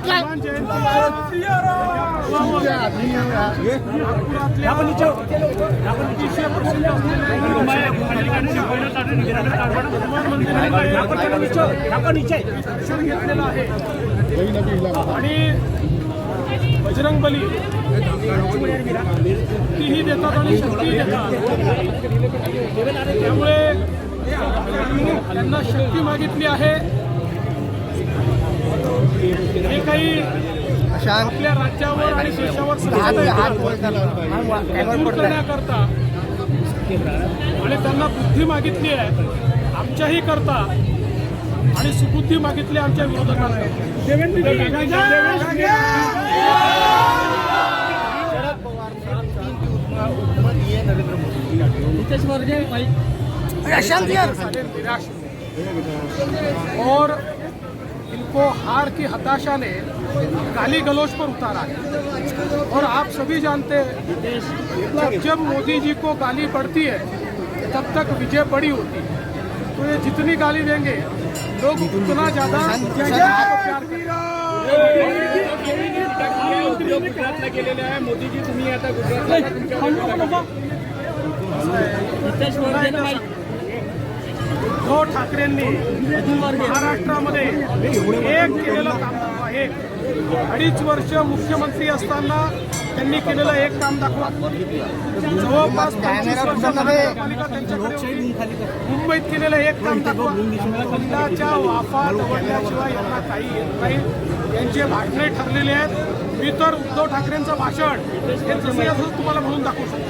नागपुरातला आणि बजरंगबली तीही देतात आणि शक्तीही देतात. त्यामुळे त्यांना शक्ती मागितली आहे. हे काही आपल्या राज्यावर आणि देशावर दूर करण्याकरता आणि त्यांना बुद्धी मागितली आहे आमच्याही करता आणि सुबुद्धी मागितली आमच्या विरोधकांना. और इनको हार की हताशा ने गाली गलौज पर उतारा है. और आप सभी जानते हैं जब मोदी जी को गाली पड़ती है तब तक विजय बड़ी होती है. तो ये जितनी गाली देंगे लोग उतना ज्यादा प्यार गुजरातला गेलेले आहे. मोदीजी तुम्ही आता गुजरातला उद्धव ठाकरेंनी महाराष्ट्रामध्ये एक केलेलं काम दाखवा. एक 2.5 वर्ष मुख्यमंत्री असताना त्यांनी केलेलं एक काम दाखवा. जवळपास 25 वर्षांमध्ये मुंबईत केलेलं एक काम दाखवा. बंदाच्या वाफा निवडल्याशिवाय यांना काही येत नाही. यांचे भाषणे ठरलेले आहेत. मी तर उद्धव ठाकरेंचं भाषण हे जसं असं तुम्हाला म्हणून दाखवू शकतो.